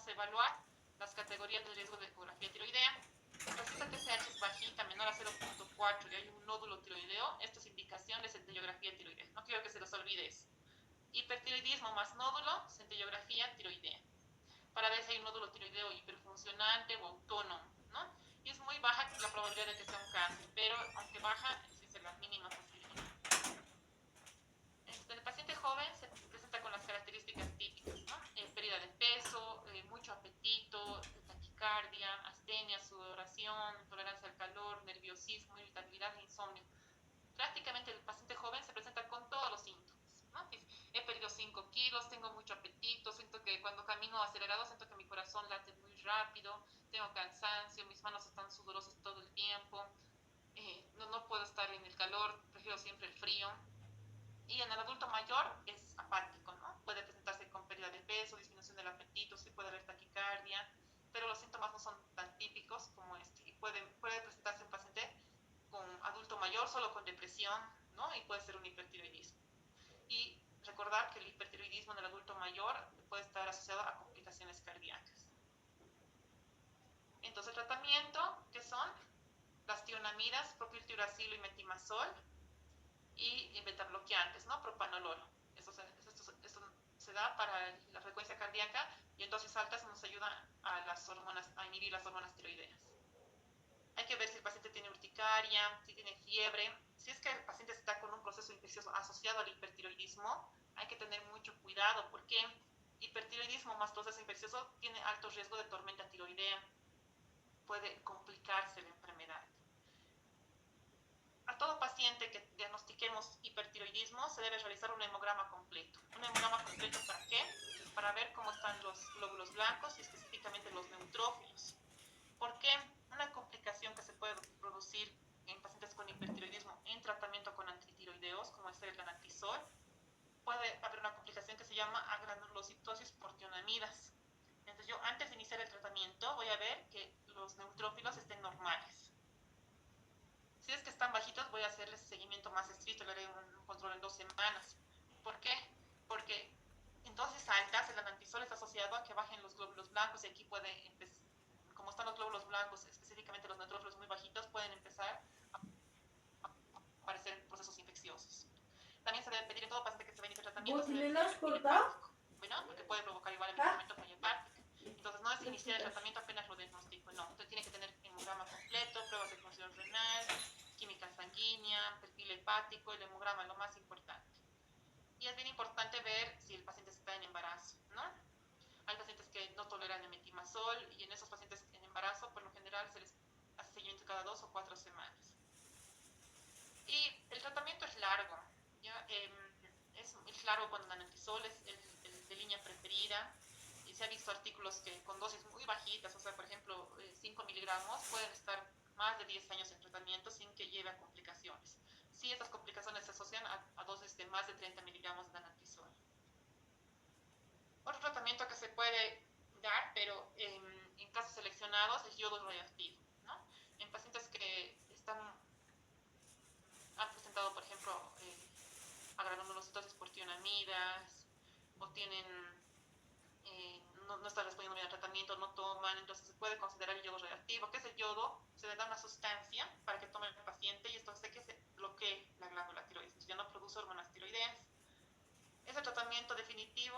vamos a evaluar las categorías de riesgo de ecografía tiroidea. Resulta que TSH es bajita, menor a 0.4 y hay un nódulo tiroideo. Esto es indicación de centellografía tiroidea. No quiero que se los olvide eso. Hipertiroidismo más nódulo, centellografía tiroidea. Para ver si hay un nódulo tiroideo hiperfuncionante o autónomo, ¿no? Y es muy baja la probabilidad de que sea un cáncer, pero aunque baja, existe la mínima posibilidad. El paciente joven se presenta con las características típicas, ¿no? Pérdida de peso, mucho apetito, taquicardia, astenia, sudoración, intolerancia al calor, nerviosismo, irritabilidad e insomnio. Prácticamente el paciente joven se presenta con todos los síntomas, ¿no? He perdido 5 kilos, tengo mucho apetito, siento que cuando camino acelerado siento que mi corazón late muy rápido, tengo cansancio, mis manos están sudorosas todo el tiempo, no puedo estar en el calor, prefiero siempre el frío. Y en el adulto mayor es apático, ¿no? Puede presentarse con pérdida de peso, disminución del apetito, sí puede haber taquicardia, pero los síntomas no son tan típicos como este. Y puede presentarse un paciente con adulto mayor solo con depresión, ¿no? Y puede ser un hipertiroidismo. Y recordar que el hipertiroidismo en el adulto mayor puede estar asociado a complicaciones cardíacas. Entonces, el tratamiento, ¿qué son? Las tionamidas, propiltiuracilo y metimazol, y betabloqueantes, ¿no? Propanolol. Esto se da para la frecuencia cardíaca y en dosis altas nos ayuda a inhibir las hormonas tiroideas. Hay que ver si el paciente tiene urticaria, si tiene fiebre. Si es que el paciente está con un proceso infeccioso asociado al hipertiroidismo, hay que tener mucho cuidado porque hipertiroidismo más proceso infeccioso tiene alto riesgo de tormenta tiroidea. Puede complicarse la enfermedad. A todo paciente que diagnostiquemos hipertiroidismo se debe realizar un hemograma completo. ¿Un hemograma completo para qué? Para ver cómo están los glóbulos blancos y específicamente los neutrófilos. ¿Por qué? Una complicación que se puede producir en pacientes con hipertiroidismo en tratamiento con antitiroideos, como es el danantisol, puede haber una complicación que se llama agranulocitosis por tionamidas. Entonces yo antes de iniciar el tratamiento voy a ver que los neutrófilos estén normales. Si es que están bajitos, voy a hacerles seguimiento más estricto, le haré un control en 2 semanas. ¿Por qué? Porque en dosis altas el danantisol está asociado a que bajen los glóbulos blancos y aquí puede empezar, como están los glóbulos blancos, específicamente los neutrófilos muy bajitos, pueden empezar a aparecer procesos infecciosos. También se debe pedir en todo paciente que se va a iniciar tratamiento, se debe pedir perfil hepático, bueno, porque puede provocar igual el medicamento falla hepática. Entonces no es iniciar el tratamiento apenas lo diagnostico, no. Usted tiene que tener hemograma completo, pruebas de función renal, química sanguínea, perfil hepático, el hemograma es lo más importante. Y es bien importante ver si el paciente está en embarazo, ¿no? Hay pacientes que no toleran el metimazol y en esos pacientes en embarazo, por lo general, se les hace seguimiento cada 2 o 4 semanas. Y el tratamiento es largo, ¿ya? Es largo cuando danantisol es el de línea preferida. Y se ha visto artículos que con dosis muy bajitas, o sea, por ejemplo, 5 miligramos, pueden estar más de 10 años en tratamiento sin que lleve a complicaciones. Sí, estas complicaciones se asocian a dosis de más de 30 miligramos de danantisol. Otro tratamiento que se puede dar, pero en casos seleccionados, es yodo radioactivo, ¿no? En pacientes que han presentado, por ejemplo, agranulocitosis por tionamidas o tienen no están respondiendo bien al tratamiento, no toman, entonces se puede considerar el yodo radioactivo. ¿Qué es el yodo? Se le da una sustancia para que tome el paciente y esto hace que se bloquee la glándula tiroides, ya no produce hormonas tiroideas. Es el tratamiento definitivo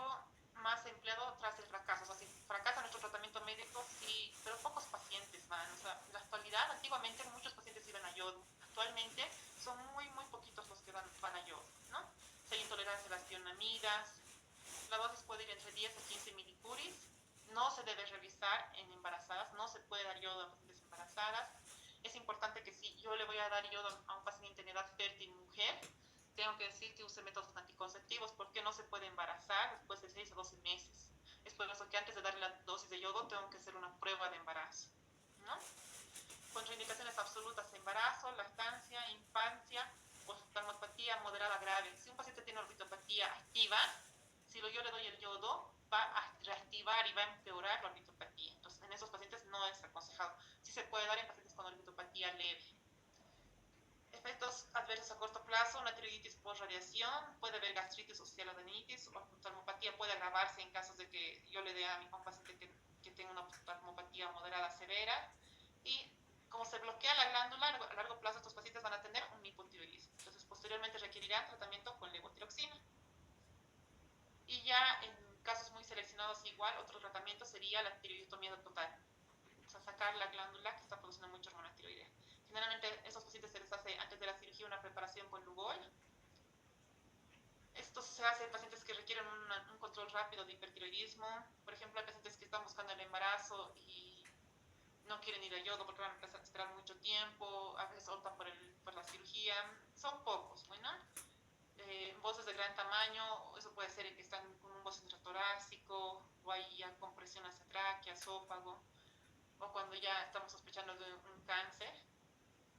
más empleado tras el fracaso. O sea, si fracasa nuestro tratamiento médico, sí, pero pocos pacientes van. O sea, en la actualidad, antiguamente muchos pacientes iban a yodo. Actualmente son muy poquitos los que van a yodo, ¿no? Si hay intolerancia a las tionamidas, la dosis puede ir entre 10 a 15 milicuris. No se debe revisar en embarazadas, no se puede dar yodo a pacientes embarazadas. Es importante que si yo le voy a dar yodo a un paciente en edad fértil mujer, tengo que decir que use métodos anticonceptivos porque no se puede embarazar después de 6 a 12 meses. Es por eso que antes de darle la dosis de yodo tengo que hacer una prueba de embarazo, ¿no? Contraindicaciones absolutas: embarazo, lactancia, infancia, oftalmopatía moderada grave. Si un paciente tiene orbitopatía activa, si yo le doy el yodo, va a reactivar y va a empeorar la orbitopatía. Entonces, en esos pacientes no es aconsejado. Sí se puede dar en pacientes con orbitopatía leve. Efectos adversos a corto plazo: una tiroiditis por radiación, puede haber gastritis o cialodenitis, o oftalmopatía puede agravarse en casos de que yo le dé a un paciente que tienen una palmopatía moderada severa, y como se bloquea la glándula, a largo plazo estos pacientes van a tener un hipotiroidismo. Entonces, posteriormente requerirán tratamiento con levotiroxina. Y ya en casos muy seleccionados igual, otro tratamiento sería la tiroidectomía total. O sea, sacar la glándula que está produciendo mucha hormona tiroidea. Generalmente a estos pacientes se les hace antes de la cirugía una preparación con Lugol. Esto se hace en pacientes que requieren un control rápido de hipertiroidismo. Por ejemplo, hay pacientes que están buscando el embarazo y no quieren ir a yodo porque van a esperar mucho tiempo, a veces optan por la cirugía. Son pocos, bueno. Voces de gran tamaño, eso puede ser que están con un boce intratorácico, o hay ya compresión hacia tráquea, esófago, o cuando ya estamos sospechando de un cáncer,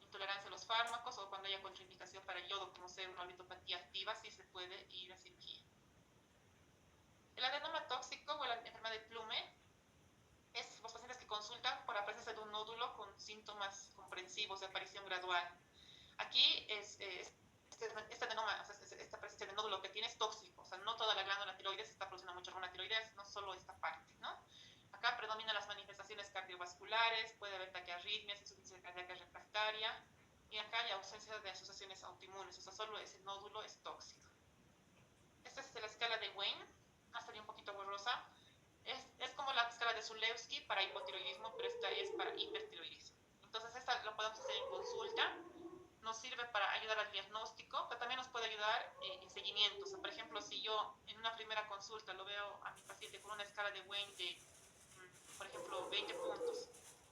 intolerancia a los fármacos, o cuando haya contraindicación para yodo, como ser una oritopatía activa, sí se puede ir a cirugía. El adenoma tóxico o la enfermedad de Plume es los pacientes que consultan por la presencia de un nódulo con síntomas comprensivos de aparición gradual. Aquí este adenoma, o sea, esta presencia de nódulo que tiene es tóxico, o sea, no toda la glándula tiroides está produciendo mucha hormona tiroidea, no solo esta parte, ¿no? Acá predominan las manifestaciones cardiovasculares, puede haber taquiarritmias, insuficiencia cardíaca refractaria, y acá hay ausencia de asociaciones autoinmunes, o sea, solo ese nódulo es tóxico. Esta es la escala de Wayne, estaría un poquito borrosa. Es como la escala de Zulewski para hipotiroidismo, pero esta es para hipertiroidismo. Entonces, esta lo podemos hacer en consulta. Nos sirve para ayudar al diagnóstico, pero también nos puede ayudar en seguimiento. O sea, por ejemplo, si yo en una primera consulta lo veo a mi paciente con una escala de Wayne de, por ejemplo, 20 puntos,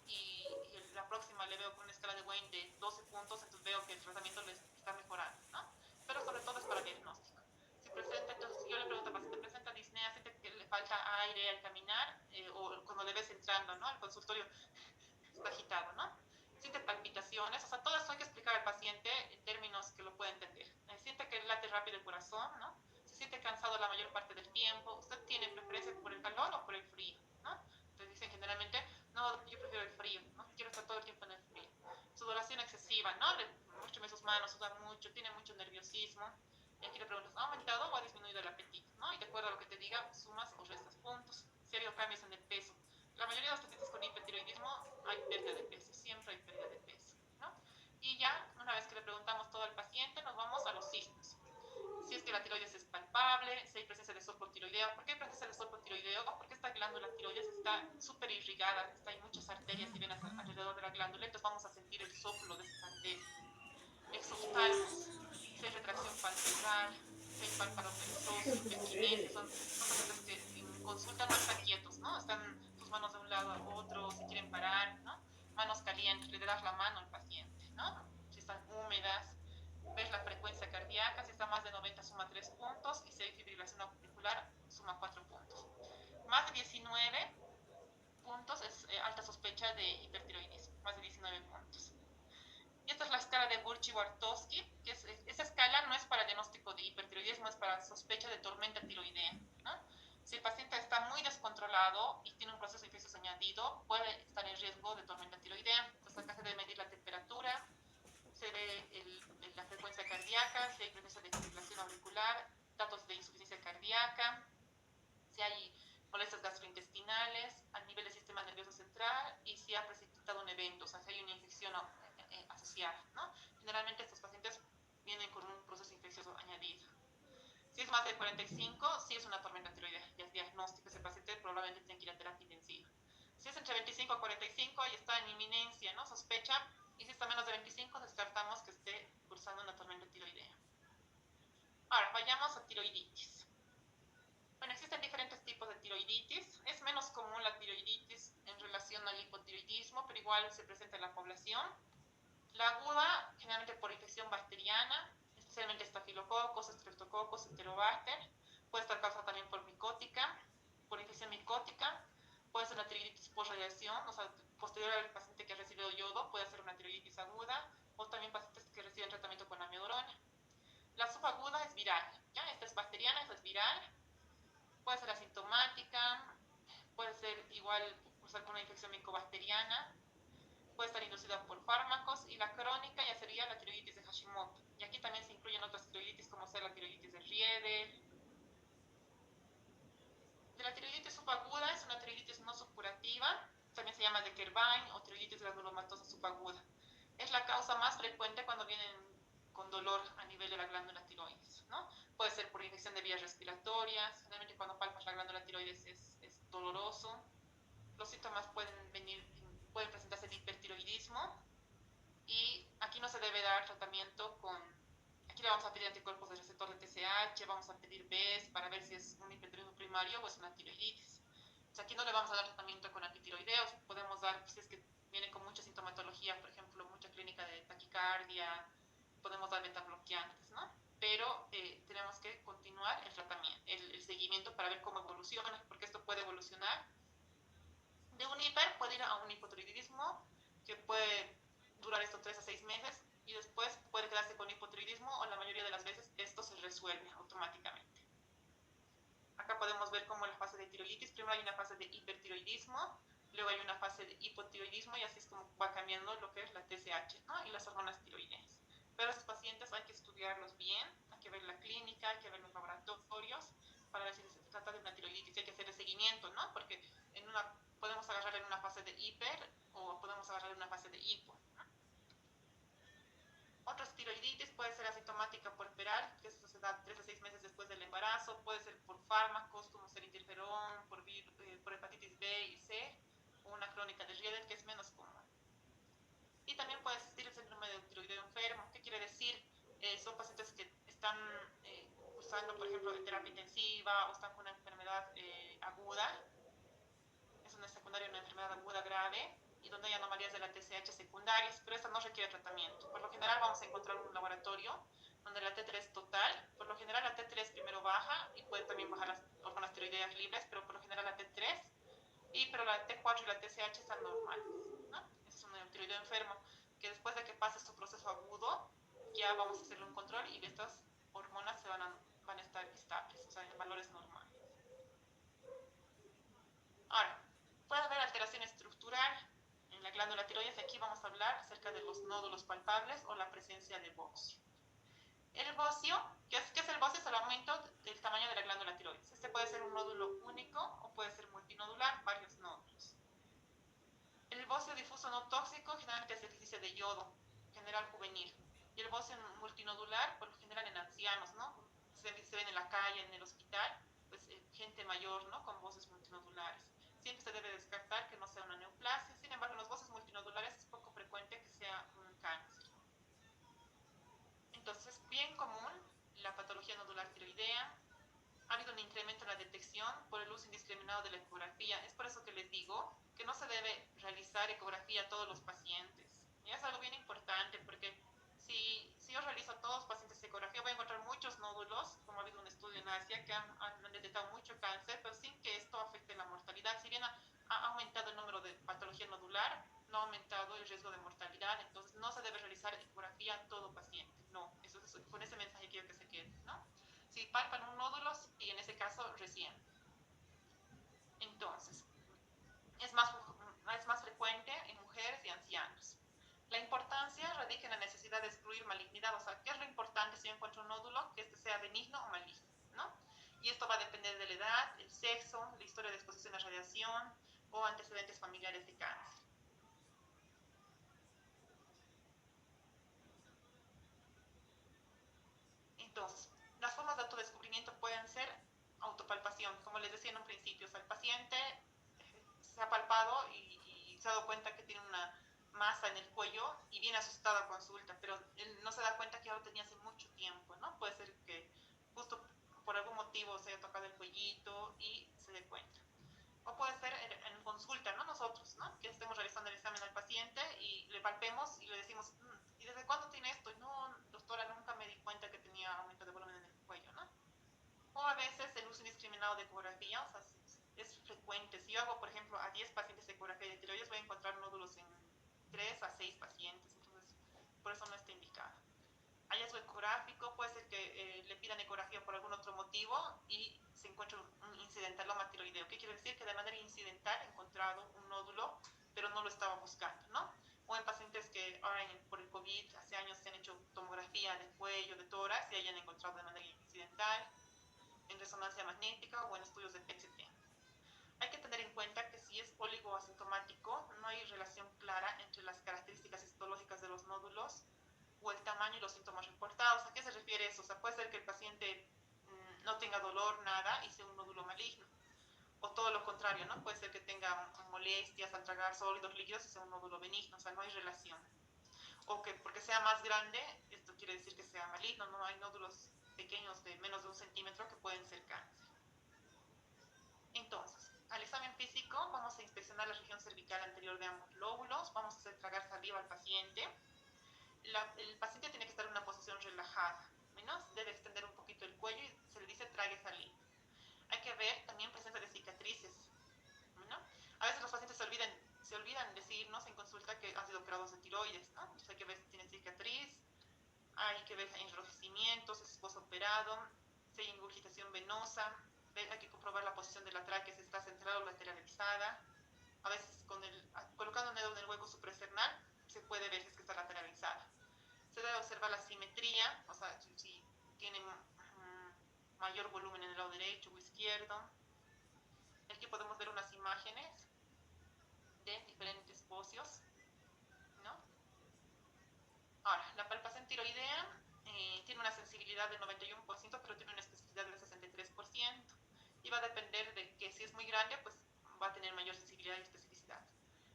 y la próxima le veo con una escala de Wayne de 12 puntos, entonces veo que el tratamiento le está mejorando, ¿no? Pero sobre todo es para diagnóstico. Si presenta, entonces yo le pregunto al paciente, ¿presenta disnea? ¿Siente que le falta aire al caminar? O cuando le ves entrando, ¿no? Al consultorio está agitado, ¿no? Siente palpitaciones, o sea, todo eso hay que explicar al paciente en términos que lo pueda entender. Siente que late rápido el corazón, ¿no? Se siente cansado la mayor parte del tiempo. ¿Usted tiene preferencia por el calor o por el frío, ¿no? Entonces dicen generalmente, no, yo prefiero el frío, ¿no? Quiero estar todo el tiempo en el frío. Sudoración excesiva, ¿no? Muéstrame sus manos, suda mucho, tiene mucho nerviosismo. Y aquí le preguntas, ¿ha aumentado o ha disminuido el apetito, ¿no? Y de acuerdo a lo que te diga, sumas o restas puntos. Si ha habido cambios en el peso. La mayoría de los pacientes con hipertiroidismo hay pérdida de peso, siempre hay pérdida de peso, ¿no? Y ya, una vez que le preguntamos todo al paciente, nos vamos a los signos. Si es que la tiroides es palpable, si hay presencia de soplo tiroideo. ¿Por qué hay presencia de soplo tiroideo? Porque esta glándula tiroides está súper irrigada, hay muchas arterias y venas alrededor de la glándula, entonces vamos a sentir el soplo de esas arterias. Exoftalmos, si hay retracción palpebral, si hay párpado perezoso, equinesia, son pacientes que en consulta no están quietos, ¿no? Están sus manos de un lado a otro, se quieren parar, ¿no? Manos calientes, le das la mano al paciente, ¿no? Si están húmedas, ves la frecuencia cardíaca, si está más de 90 suma 3 puntos, y si hay fibrilación auricular suma 4 puntos. Más de 19 puntos es alta sospecha de hipertiroidismo, más de 19 puntos. Y esta es la escala de Burchi-Bartowski, que esa escala no es para diagnóstico de hipertiroidismo, es para sospecha de tormenta tiroidea, ¿no? Si el paciente está muy descontrolado y tiene un proceso infeccioso añadido, puede estar en riesgo de tormenta tiroidea. Entonces acá se debe medir la temperatura, se ve la frecuencia cardíaca, si hay presencia de fibrilación auricular, datos de insuficiencia cardíaca, si hay molestias gastrointestinales, a nivel del sistema nervioso central, y si ha precipitado un evento, o sea, si hay una infección asociada, ¿no? Generalmente estos pacientes vienen con un proceso infeccioso añadido. Si es más de 45, sí es una tormenta tiroidea, ya es diagnóstico, ese paciente probablemente tiene que ir a terapia intensiva. Si es entre 25 a 45, ahí está en inminencia, ¿no? Sospecha, y si está menos de 25, descartamos que esté cursando una tormenta tiroidea. Ahora, vayamos a tiroiditis. Bueno, existen diferentes tipos de tiroiditis. Es menos común la tiroiditis en relación al hipotiroidismo, pero igual se presenta en la población. La aguda, generalmente por infección bacteriana, especialmente estafilococos, streptococos, enterobacter. Puede estar causada también por micótica, por infección micótica. Puede ser una tiroiditis por radiación, o sea, posterior al paciente que ha recibido yodo, puede ser una tiroiditis aguda, o también pacientes que reciben tratamiento con amiodarona. La subaguda es viral, ¿ya? Esta es bacteriana, esta es viral. Puede ser asintomática, puede ser igual cursar con una infección micobacteriana, puede estar inducida por fármacos, y la crónica ya sería la tiroiditis de Hashimoto. Y aquí también se incluyen otras tiroiditis como ser la tiroiditis de Rieder. De la tiroiditis subaguda es una tiroiditis no supurativa, Kerbein o tiroiditis granulomatosa subaguda. Es la causa más frecuente cuando vienen con dolor a nivel de la glándula tiroides, ¿no? Puede ser por infección de vías respiratorias, generalmente cuando palpas la glándula tiroides es doloroso. Los síntomas pueden presentarse de hipertiroidismo y aquí no se debe dar tratamiento con... Aquí le vamos a pedir anticuerpos del receptor de TSH, vamos a pedir BES para ver si es un hipertiroidismo primario o es una tiroiditis. Entonces aquí no le vamos a dar tratamiento con antitiroideos, podemos dar, si es que viene con mucha sintomatología, por ejemplo, mucha clínica de taquicardia, podemos dar betabloqueantes, ¿no? Pero tenemos que continuar el tratamiento, el seguimiento para ver cómo evoluciona, porque esto puede evolucionar de un hiper, puede ir a un hipotiroidismo, que puede durar estos 3 a 6 meses, y después puede quedarse con hipotiroidismo, o la mayoría de las veces esto se resuelve automáticamente. Acá podemos ver cómo la fase de tiroiditis, primero hay una fase de hipertiroidismo, luego hay una fase de hipotiroidismo, y así es como va cambiando lo que es la TSH, ¿no? Y las hormonas tiroideas. Pero a estos pacientes hay que estudiarlos bien, hay que ver la clínica, hay que ver los laboratorios, para ver si se trata de una tiroiditis, hay que hacer el seguimiento, ¿no? Porque podemos agarrar en una fase de hiper o podemos agarrar en una fase de hipo. Otras tiroiditis puede ser asintomática puerperal, que eso se da 3 a 6 meses después del embarazo, puede ser por fármacos como ser interferón, por hepatitis B y C, o una crónica de Rieder, que es menos común. Y también puede existir el síndrome de tiroideo enfermo. ¿Qué quiere decir? Son pacientes que están usando, por ejemplo, de terapia intensiva o están con una enfermedad aguda, es una secundaria, una enfermedad aguda grave, y donde hay anomalías de la TSH secundarias, pero esta no requiere tratamiento. Por lo general vamos a encontrar un laboratorio donde la T3 total, por lo general la T3 primero baja y puede también bajar las hormonas tiroideas libres, pero por lo general la T3, pero la T4 y la TSH están normales, ¿no? Ese es un tiroideo enfermo, que después de que pase su proceso agudo, ya vamos a hacerle un control y estas hormonas van a estar estables, o sea, en valores normales. Ahora, puede haber alteración estructural en la glándula tiroides. Aquí vamos a hablar acerca de los nódulos palpables o la presencia de bocio. El bocio, ¿qué es el bocio? Es el aumento del tamaño de la glándula tiroides. Este puede ser un nódulo único o puede ser multinodular, varios nódulos. El bocio difuso no tóxico generalmente es deficiencia de yodo, general juvenil. Y el bocio multinodular, por lo general en ancianos, ¿no? Se ven en la calle, en el hospital, pues gente mayor, ¿no? Con bocios multinodulares. Siempre se debe descartar que no sea una neoplasia. Sin embargo, en los bocios multinodulares es poco frecuente que sea un cáncer. Entonces, es bien común la patología nodular tiroidea. Ha habido un incremento en la detección por el uso indiscriminado de la ecografía. Es por eso que les digo que no se debe realizar ecografía a todos los pacientes. Y es algo bien importante, porque si yo realizo a todos los pacientes ecografía, voy a encontrar muchos nódulos, como ha habido un estudio en Asia, que han detectado mucho cáncer, pero sin que esto afecte la mortalidad. Si bien ha aumentado el número de patología nodular, no ha aumentado el riesgo de mortalidad. Entonces, no se debe realizar ecografía a todo paciente. No, con ese mensaje quiero que se quede, ¿no? Si palpan un nódulo, y en ese caso recién. Entonces, es más frecuente en mujeres y ancianos. La importancia radica en la necesidad de excluir malignidad. O sea, ¿qué es lo importante si yo encuentro un nódulo? Que este sea benigno o maligno, ¿no? Y esto va a depender de la edad, el sexo, la historia de exposición a radiación o antecedentes familiares de cáncer. Entonces, las formas de autodescubrimiento pueden ser autopalpación, como les decía en un principio. O sea, el paciente se ha palpado y se ha dado cuenta que tiene una masa en el cuello y viene asustado a consulta, pero él no se da cuenta que ya lo tenía hace mucho tiempo, ¿no? Puede ser que justo por algún motivo se haya tocado el cuellito y se dé cuenta. O puede ser en consulta, ¿no? Nosotros, ¿no? Que estemos realizando el examen al paciente y le palpemos y le decimos, ¿y desde cuándo tiene esto? Y no, doctora, nunca me di cuenta que tenía aumento de volumen en el cuello, ¿no? O a veces el uso indiscriminado de ecografía, o sea, es frecuente. Si yo hago, por ejemplo, a 10 pacientes de ecografía de tiroides, voy a encontrar nódulos en 3 a 6 pacientes, entonces por eso no está indicado. Hallazgo ecográfico, puede ser que le pidan ecografía por algún otro motivo y se encuentre un incidentaloma tiroideo. ¿Qué quiere decir? Que de manera incidental he encontrado un nódulo, pero no lo estaba buscando, ¿no? O en pacientes que ahora por el COVID hace años se han hecho tomografía de cuello, de tórax y hayan encontrado de manera incidental, en resonancia magnética o en estudios de PET-CT. Hay que tener en cuenta que si es oligoasintomático, no hay o el tamaño y los síntomas reportados. ¿A qué se refiere eso? O sea, puede ser que el paciente no tenga dolor, nada, y sea un nódulo maligno. O todo lo contrario, ¿no? Puede ser que tenga molestias al tragar sólidos líquidos y sea un nódulo benigno, o sea, no hay relación. O que porque sea más grande, esto quiere decir que sea maligno, no hay nódulos pequeños de menos de 1 centímetro que pueden ser cáncer. Entonces, al examen físico vamos a inspeccionar la región cervical anterior de ambos lóbulos, vamos a hacer tragar saliva al paciente. El paciente tiene que estar en una posición relajada, menos debe extender un poquito el cuello y se le dice trague saliva. Hay que ver también presencia de cicatrices, ¿no? A veces los pacientes se olvidan decirnos en consulta que han sido operados de tiroides, ¿no? Entonces hay que ver si tienen cicatriz, hay que ver enrojecimientos, si es posoperado, si hay ingurgitación venosa, hay que comprobar la posición de la tráquea, si está centrada o lateralizada. A veces colocando un dedo en el hueco suprasternal se puede ver si es que está lateralizada. Se debe observar la simetría, o sea, si tiene mayor volumen en el lado derecho o izquierdo. Aquí podemos ver unas imágenes de diferentes bocios, ¿no? Ahora, la palpación tiroidea tiene una sensibilidad del 91%, pero tiene una especificidad del 63%. Y va a depender de que si es muy grande, pues va a tener mayor sensibilidad y especificidad.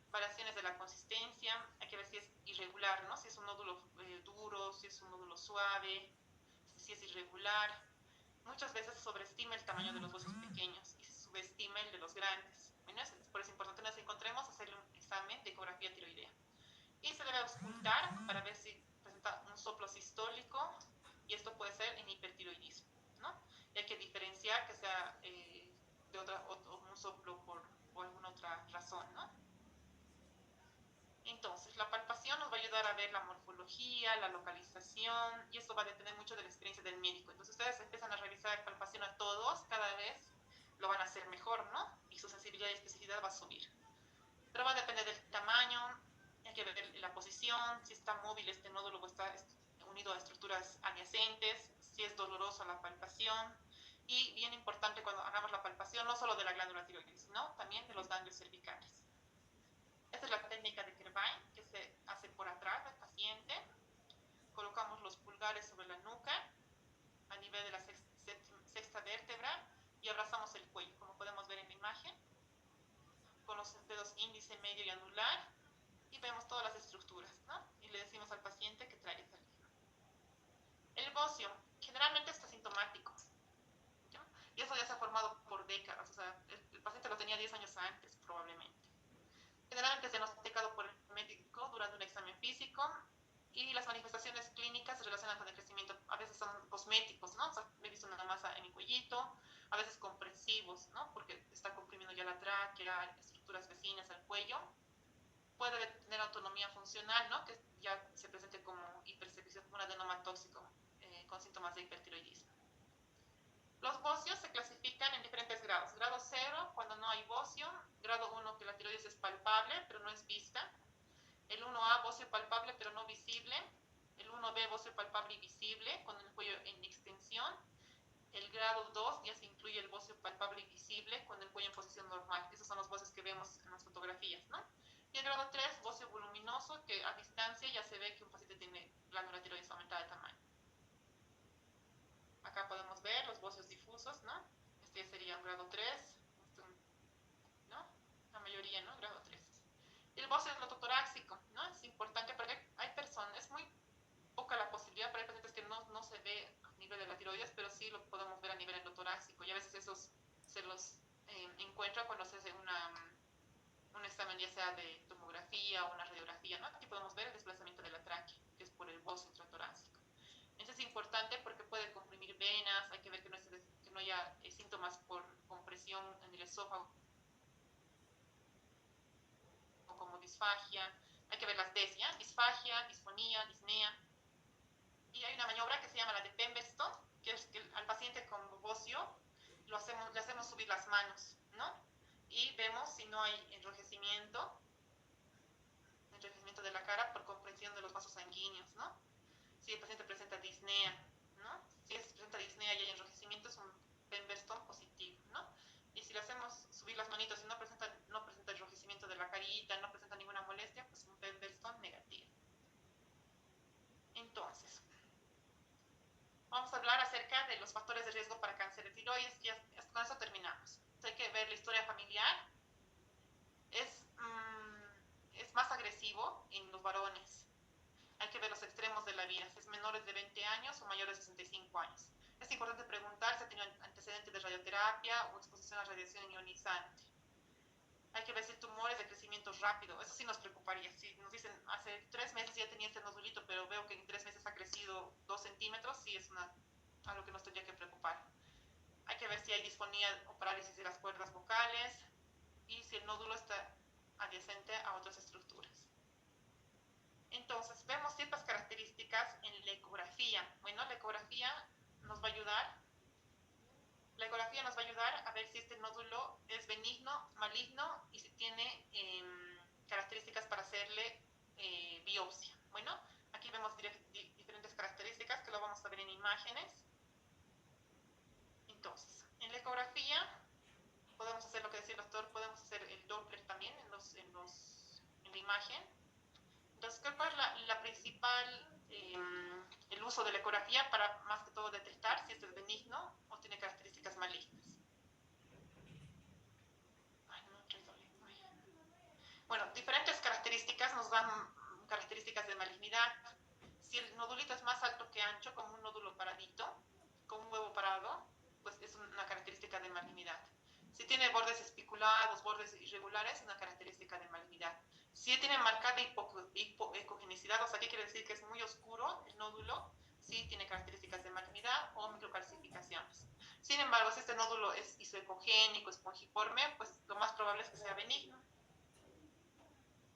Variaciones de la consistencia, hay que ver si es irregular, ¿no? Si es un nódulo duro, si es un nódulo suave, si es irregular. Muchas veces se sobreestima el tamaño de los bocios pequeños y se subestima el de los grandes. Bueno, por eso es importante que nos encontremos hacerle un examen de ecografía tiroidea. Y se debe auscultar para ver si presenta un soplo sistólico, y esto puede ser en hipertiroidismo, ¿no? Y hay que diferenciar que sea de un soplo por alguna otra razón, ¿no? Entonces, la palpación nos va a ayudar a ver la morfología, la localización, y esto va a depender mucho de la experiencia del médico. Entonces, ustedes empiezan a revisar palpación a todos, cada vez lo van a hacer mejor, ¿no? Y su sensibilidad y especificidad va a subir. Pero va a depender del tamaño, hay que ver la posición, si está móvil este nódulo o está unido a estructuras adyacentes, si es dolorosa la palpación. Y bien importante cuando hagamos la palpación, no solo de la glándula tiroides, sino también de los ganglios cervicales. Esta es la técnica de Kirbain, que se hace por atrás del paciente. Colocamos los pulgares sobre la nuca, a nivel de la sexta vértebra, y abrazamos el cuello, como podemos ver en la imagen, con los dedos índice, medio y anular, y vemos todas las estructuras, ¿no? Y le decimos al paciente que trague saliva. El bocio generalmente está sintomático, ¿no? Y eso ya se ha formado por décadas, o sea, el paciente lo tenía 10 años antes, probablemente. Generalmente es diagnosticado por el médico durante un examen físico, y las manifestaciones clínicas se relacionan con el crecimiento. A veces son cosméticos, ¿no? O sea, he visto una masa en mi cuellito, a veces compresivos, ¿no? Porque está comprimiendo ya la tráquea, estructuras vecinas al cuello. Puede tener autonomía funcional, ¿no? Que ya se presente como hipersecreción, como un adenoma tóxico con síntomas de hipertiroidismo. Los bocios se clasifican en diferentes grados. Grado 0, cuando no hay bocio. Grado 1, que la tiroides es palpable, pero no es vista. El 1A, bocio palpable, pero no visible. El 1B, bocio palpable y visible, con el cuello en extensión. El grado 2 ya se incluye el bocio palpable y visible, con el cuello en posición normal. Esos son los bocios que vemos en las fotografías, ¿no? Y el grado 3, bocio voluminoso, que a distancia ya se ve que un paciente tiene glándula tiroides aumentada de tamaño. Acá podemos ver los bocios difusos, ¿no? Este sería un grado 3, ¿no? La mayoría, ¿no? Grado 3. Y el bocio glototorácico, ¿no? Es importante porque hay personas, es muy poca la posibilidad, pero hay pacientes que no se ve a nivel de la tiroides, pero sí lo podemos ver a nivel endotorácico, y a veces esos se los encuentra cuando se hace un examen, ya sea de tomografía o una radiografía, ¿no? Aquí podemos ver el desplazamiento de la tráquea, que es por el bocio intratorácico. Eso es importante porque puede comprimir venas, hay que ver que no haya síntomas por compresión en el esófago, como disfagia. Hay que ver las Ds, ¿ya? Disfagia, disfonía, disnea. Y hay una maniobra que se llama la de Pemberton, que es que al paciente con bocio le hacemos subir las manos, ¿no? Y vemos si no hay enrojecimiento de la cara por compresión de los vasos sanguíneos, ¿no? Si el paciente presenta disnea, ¿no? Si presenta disnea y hay enrojecimiento, es un Pemberton positivo, ¿no? Y si le hacemos subir las manitos y no presenta enrojecimiento de la carita, no presenta ninguna molestia, pues un Pemberton negativo. Entonces, los factores de riesgo para cáncer de tiroides, y con eso terminamos. Entonces hay que ver la historia familiar. Es más agresivo en los varones. Hay que ver los extremos de la vida, si es menores de 20 años o mayores de 65 años. Es importante preguntar si ha tenido antecedentes de radioterapia o exposición a radiación ionizante. Hay que ver si el tumor es de crecimiento rápido. Eso sí nos preocuparía. Si nos dicen, hace 3 meses ya tenía este nodulito, pero veo que en 3 meses ha crecido 2 centímetros, sí es algo que nos tendría que preocupar. Hay que ver si hay disfonía o parálisis de las cuerdas vocales y si el nódulo está adyacente a otras estructuras. Entonces, vemos ciertas características en la ecografía. Bueno, la ecografía nos va a ayudar a ver si este nódulo es benigno, maligno y si tiene características para hacerle biopsia. Bueno, aquí vemos diferentes características que lo vamos a ver en imágenes. Entonces, en la ecografía podemos hacer lo que decía el doctor, podemos hacer el Doppler también en la imagen. Entonces, ¿cuál es la principal, el uso de la ecografía para más que todo detectar si este es benigno o tiene características malignas? Bueno, diferentes características nos dan características de malignidad. Si el nodulito es más alto que ancho, como un nódulo paradito, con un huevo parado, pues es una característica de malignidad. Si tiene bordes espiculados, bordes irregulares, es una característica de malignidad. Si tiene marcada ecogenicidad, o sea, ¿qué quiere decir? Que es muy oscuro el nódulo, sí tiene características de malignidad o microcalcificaciones. Sin embargo, si este nódulo es isoecogénico, espongiforme, pues lo más probable es que sea benigno.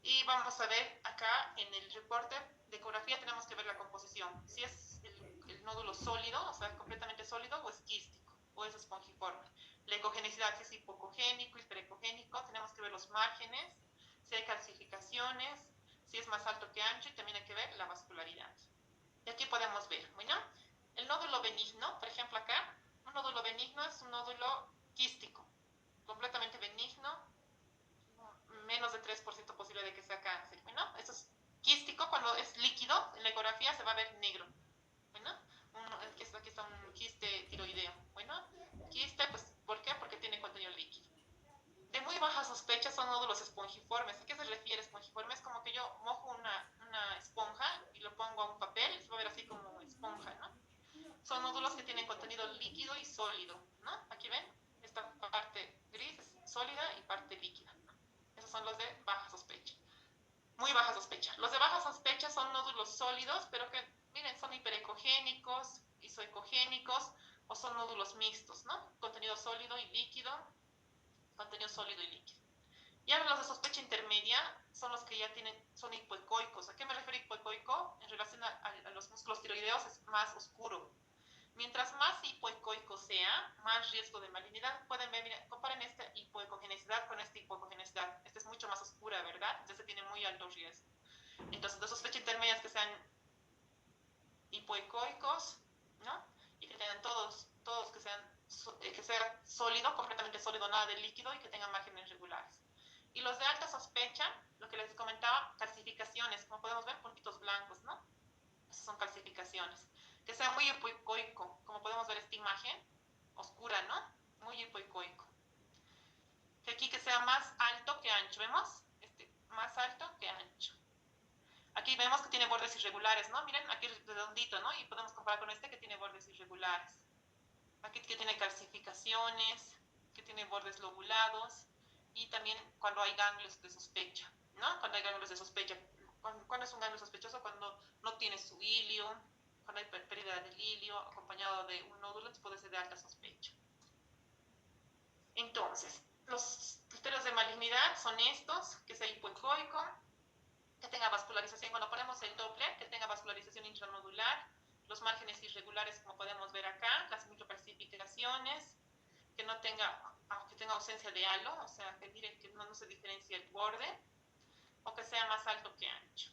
Y vamos a ver acá en el reporte de ecografía tenemos que ver la composición. Si es el nódulo sólido, o sea, completamente sólido, o es quístico, o es espongiforme. La ecogenicidad, si es hipocogénico, hiperecogénico, tenemos que ver los márgenes, si hay calcificaciones, si es más alto que ancho, y también hay que ver la vascularidad. Y aquí podemos ver, bueno, el nódulo benigno, por ejemplo acá, un nódulo benigno es un nódulo quístico, completamente benigno, menos de 3% posible de que sea cáncer. Bueno, esto es quístico, cuando es líquido, en la ecografía se va a ver negro. Bueno, aquí está un quiste tiroideo. Bueno, quiste, pues, ¿por qué? Porque tiene contenido líquido. De muy baja sospecha son nódulos espongiformes. ¿A qué se refiere espongiforme? Es como que yo mojo una esponja y lo pongo a un papel y se va a ver así como esponja, ¿no? Son nódulos que tienen contenido líquido y sólido, ¿no? Aquí ven, esta parte gris es sólida y parte líquida. Esos son los de baja sospecha. Muy baja sospecha. Los de baja sospecha son nódulos sólidos, pero que, miren, son hiperecogénicos, isoecogénicos, o son nódulos mixtos, ¿no? Contenido sólido y líquido, contenido sólido y líquido. Y ahora los de sospecha intermedia son los que ya son hipoecoicos. ¿A qué me refiero hipoecoico? En relación a los músculos tiroideos es más oscuro. Mientras más hipoecoico sea, más riesgo de malignidad. Pueden ver, miren, comparen esta hipoecogenicidad con esta hipoecogenicidad. Esta es mucho más oscura, ¿verdad? Entonces tiene muy alto riesgo. Entonces, de sospecha intermedia es que sean hipoecoicos, ¿no? Y que tengan todos que sea sólido, completamente sólido, nada de líquido y que tengan márgenes regulares. Y los de alta sospecha, lo que les comentaba, calcificaciones, como podemos ver, puntitos blancos, ¿no? Esas son calcificaciones. Que sea muy hipoecoico, como podemos ver esta imagen, oscura, ¿no? Muy hipoecoico. Que aquí que sea más alto que ancho, ¿vemos? Más alto que ancho. Aquí vemos que tiene bordes irregulares, ¿no? Miren, aquí es redondito, ¿no? Y podemos comparar con este que tiene bordes irregulares. Aquí que tiene calcificaciones, que tiene bordes lobulados, y también cuando hay ganglios de sospecha, ¿no? Cuando hay ganglios de sospecha. ¿Cuándo es un ganglio sospechoso? Cuando no tiene su hilio, cuando hay pérdida del hilio, acompañado de un nódulo, entonces puede ser de alta sospecha. Entonces, los criterios de malignidad son estos, que sea hipoecoico, que tenga vascularización, cuando ponemos el Doppler, que tenga vascularización intranodular, los márgenes irregulares, como podemos ver acá, las microcalcificaciones, que no tenga, que tenga ausencia de halo, o sea, que miren que no se diferencia el borde, o que sea más alto que ancho.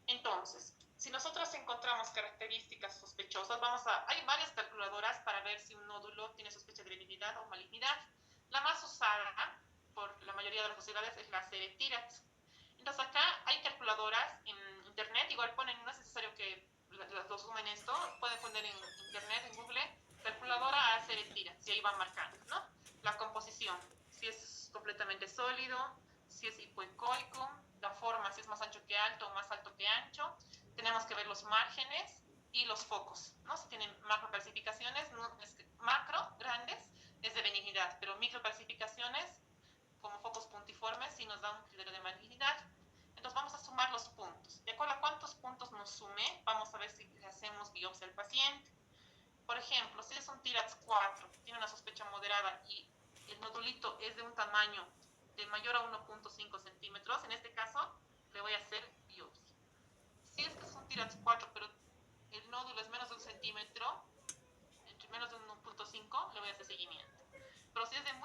Entonces, si nosotros encontramos características sospechosas, hay varias calculadoras para ver si un nódulo tiene sospecha de benignidad o malignidad. La más usada por la mayoría de las sociedades es la CBTIRAT. Entonces acá hay calculadoras en internet, igual ponen, no es necesario que lo sumen esto, pueden poner en internet, en Google, calculadora AC de tiras, y ahí van marcando, ¿no? La composición, si es completamente sólido, si es hipoecoico, la forma, si es más ancho que alto o más alto que ancho. Tenemos que ver los márgenes y los focos, ¿no? Si tienen macrocalcificaciones, no, es que macro, grandes, es de benignidad, pero microcalcificaciones, como focos puntiformes, sí nos dan un criterio de malignidad. Entonces vamos a sumar los puntos. De acuerdo a cuántos puntos nos sume, vamos a ver si hacemos biopsia al paciente. Por ejemplo, si es un TIRAX 4, tiene una sospecha moderada y el nodulito es de un tamaño de mayor a 1.5 centímetros, en este caso le voy a hacer biopsia. Si es que es un TIRAX 4, pero el nódulo es menos de un centímetro, entre menos de 1.5, le voy a hacer seguimiento. Pero si es de muy